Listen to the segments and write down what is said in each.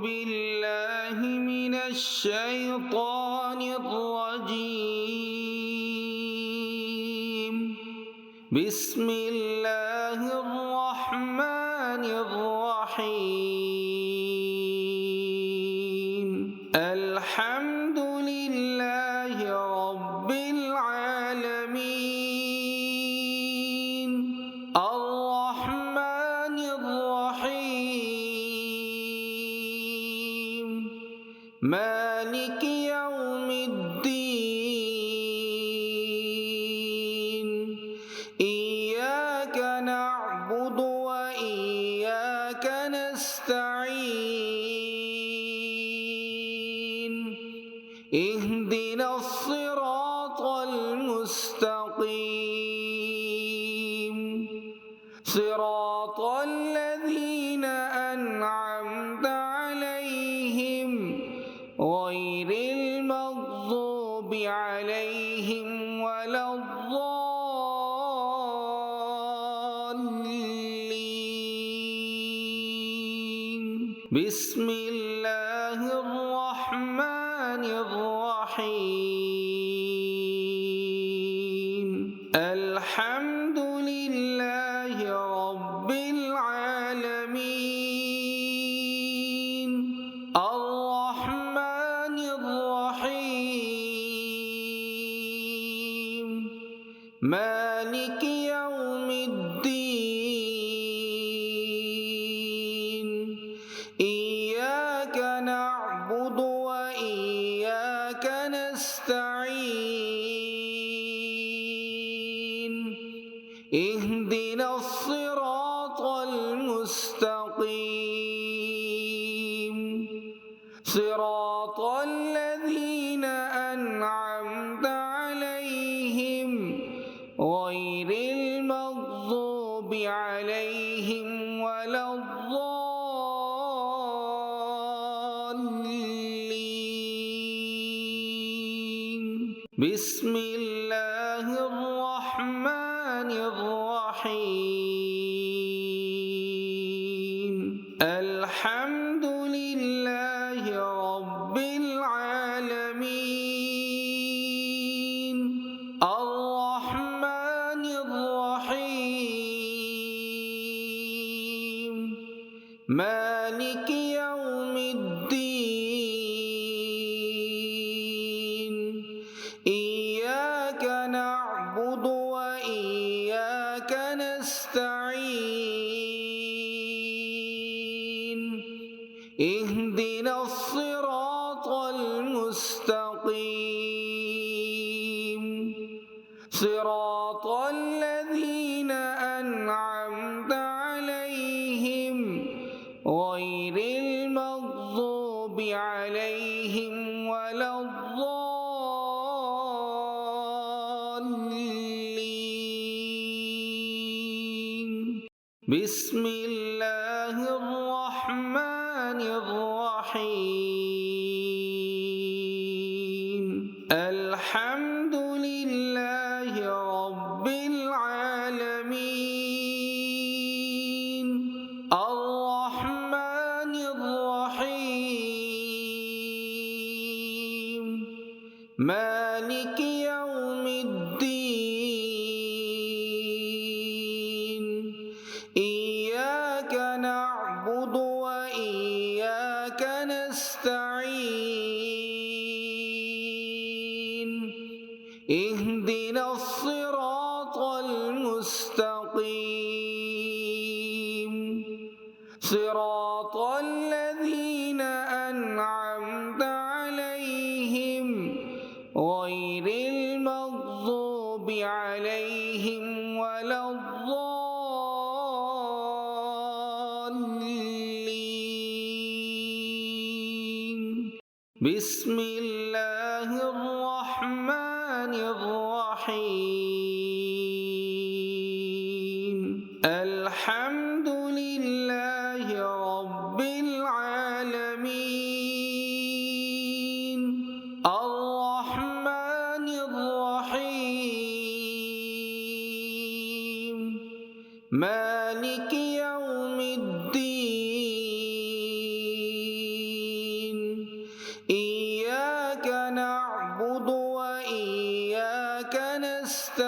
بالله من الشيطان الرجيم. بسم الله الرحمن الرحيم. الحمد لله رب العالمين. الرحمن الرحيم. مالك يوم الدين. إياك نعبد وإياك نستعين. اهدنا الصراط المستقيم. صراط الذين أنعمت عليهم غير المغضوب عليهم ولا الضالين. بسم الله الرحمن الرحيم. الحمد لله رب العالمين. الرحمن الرحيم. مالك يوم الدين. إياك نعبد وإياك نستعين. اهدنا الصراط المستقيم. صراط الذين أنعمت عليهم غير المغضوب عليهم ولا الضالين. بسم الله الرحمن الرحيم. الحمد لله رب العالمين. الرحمن الرحيم. مالك يوم الدين. إياك نعبد وإياك نستعين. اهدنا الصراط المستقيم. صراط الذين أنعمت عليهم غير المغضوب عليهم ولا الضالين. بسم الله الرحمن الرحيم. الحمد لله رب العالمين. الرحمن الرحيم. مالك يوم الدين. إياك نعبد وإياك نستعين. اهدنا الصراط المستقيم. صراط الذين أنعمت عليهم غير المغضوب عليهم ولا الضالين. بسم الله الرحمن الرحيم. الحمد لله رب العالمين. الرحمن الرحيم. مالك يوم الدين. إياك نعبد وإياك نستعين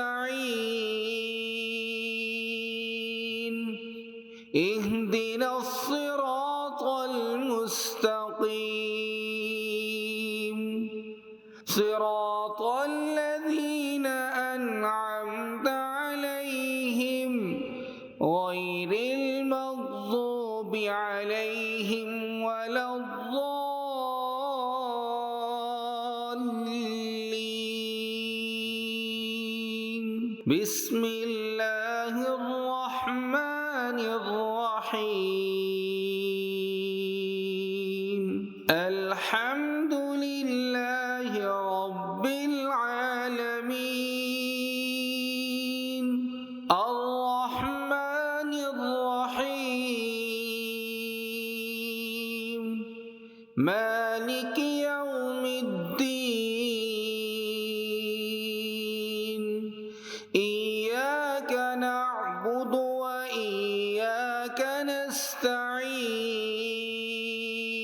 اهدنا الصراط المستقيم صراط الذين أنعمت عليهم غير المغضوب عليهم ولا الضالين بسم الله الرحمن الرحيم الحمد لله رب العالمين الرحمن الرحيم مالك يوم الدين إياك نعبد وإياك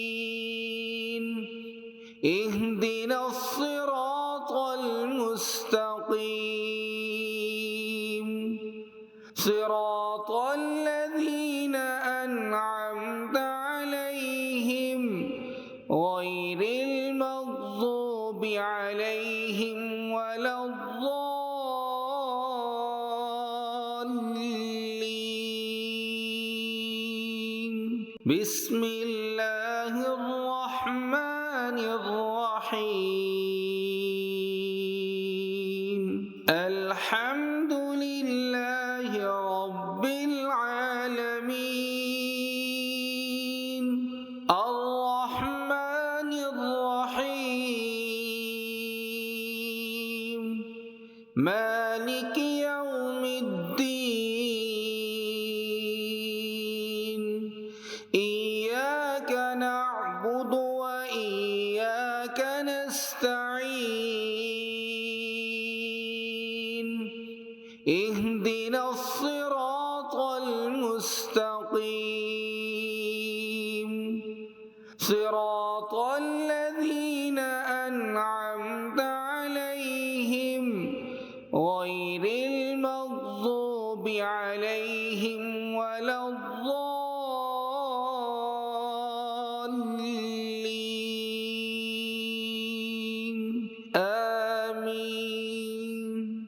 نستعين اهدنا الصراط المستقيم صراط الذين أنعمت عليهم غير المغضوب عليهم ولا الضالين بسم الله الرحمن الرحيم الحمد لله رب العالمين الرحمن الرحيم مالك يوم الدين إياك نعبد وإياك نستعين اهدنا الصراط المستقيم صراط الذين أنعمت عليهم غير المغضوب عليهم ولا الضالين